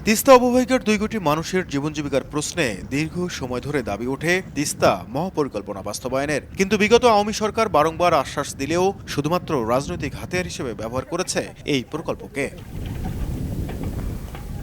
তিস্তা অববাহিকার ২ কোটি মানুষের জীবন জীবিকার প্রশ্নে দীর্ঘ সময় ধরে দাবি ওঠে তিস্তা মহাপরিকল্পনা বাস্তবায়নের। কিন্তু বিগত আওয়ামী সরকার বারংবার আশ্বাস দিলেও শুধুমাত্র রাজনৈতিক হাতিয়ার হিসেবে ব্যবহার করেছে এই প্রকল্পকে।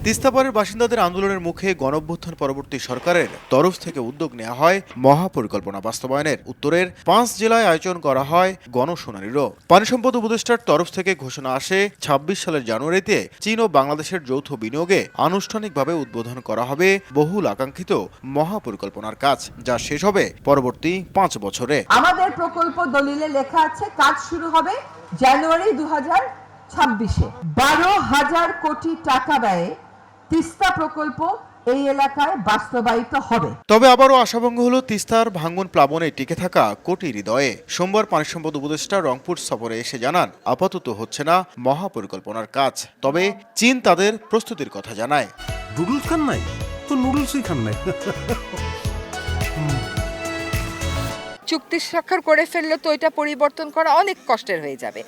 তিস্তাপাড়ের বাসিন্দাদের আন্দোলনের মুখে গণঅভ্যুত্থান পরবর্তী সরকারের তরফ থেকে উদ্যোগ নেওয়া হয় মহাপরিকল্পনা বাস্তবায়নের। উত্তরের ৫ জেলায় আয়োজন করা হয় গণশুনানিরও। পানি সম্পদ উপদেষ্টার তরফ থেকে ঘোষণা আসে ২৬ সালের জানুয়ারিতে চীন ও বাংলাদেশের যৌথ বিনিয়োগে আনুষ্ঠানিকভাবে উদ্বোধন করা হবে বহুল আকাঙ্ক্ষিত মহাপরিকল্পনার কাজ, যা শেষ হবে পরবর্তী ৫ বছরে। আমাদের প্রকল্প দলিলে লেখা আছে কাজ শুরু হবে জানুয়ারি ২০২৬-এ। ১২,০০০ কোটি টাকা ব্যয়ে তিস্তা প্রকল্প এই এলাকায় বাস্তবায়িত হবে। তবে আবারও আশাভঙ্গ হলো তিস্তার ভাঙন প্লাবনে টিকে থাকা কোটি হৃদয়ে। সোমবার পানি সম্পদ উপদেষ্টা রংপুর সফরে এসে জানান, আপাতত হচ্ছে না মহাপরিকল্পনার কাজ, তবে চীন তাদের প্রস্তুতির কথা জানায়। নুডলস খান নাই তো নুডলসই খান নাই। চুক্তি স্বাক্ষর করে ফেললে তো এটা পরিবর্তন করা অনেক কষ্টের হয়ে যাবে।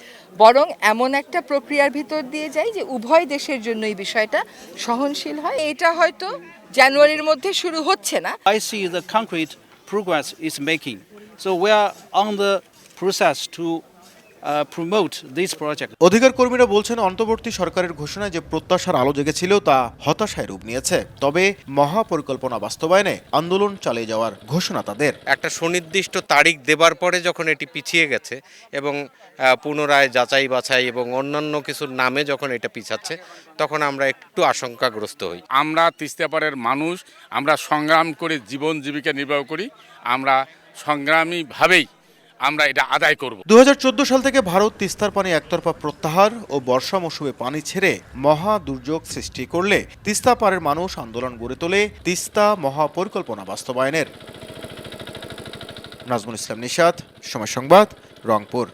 বরং এমন একটা প্রক্রিয়ার ভিতর দিয়ে যাই যে উভয় দেশের জন্য এই বিষয়টা সহনশীল হয়। এটা হয়তো জানুয়ারির মধ্যে শুরু হচ্ছে না। I see the concrete progress is making. So we are on the process to promote this project. অধিকার কর্মীরা বলছেন, অন্তর্বর্তী সরকারের ঘোষণায় যে প্রত্যাশার আলো জেগেছিল তা হতাশায় রূপ নিয়েছে। তবে মহাপরিকল্পনা বাস্তবায়নে আন্দোলন চালিয়ে যাওয়ার ঘোষণা তাদের। একটা সুনির্দিষ্ট তারিখ দেবার পরে যখন এটি পিছিয়ে গেছে এবং পুনরায় যাচাই বাছাই এবং অন্যান্য কিছুর নামে যখন এটা পিছাচ্ছে, তখন আমরা একটু আশঙ্কাগ্রস্ত হই। আমরা তিস্তাপাড়ের মানুষ, আমরা সংগ্রাম করে জীবন জীবিকা নির্বাহ করি। আমরা সংগ্রামীভাবেই আমরা এটা আদায় করব। ২০১৪ সাল থেকে ভারত তিস্তার পানি একতরফা প্রত্যাহার ও বর্ষা মৌসুমে পানি ছেড়ে মহা দুর্যোগ সৃষ্টি করলে তিস্তা পাড়ের মানুষ আন্দোলন গড়ে তোলে তিস্তা মহাপরিকল্পনা বাস্তবায়নের। নাজমুল ইসলাম নিশাত, সময় সংবাদ, রংপুর।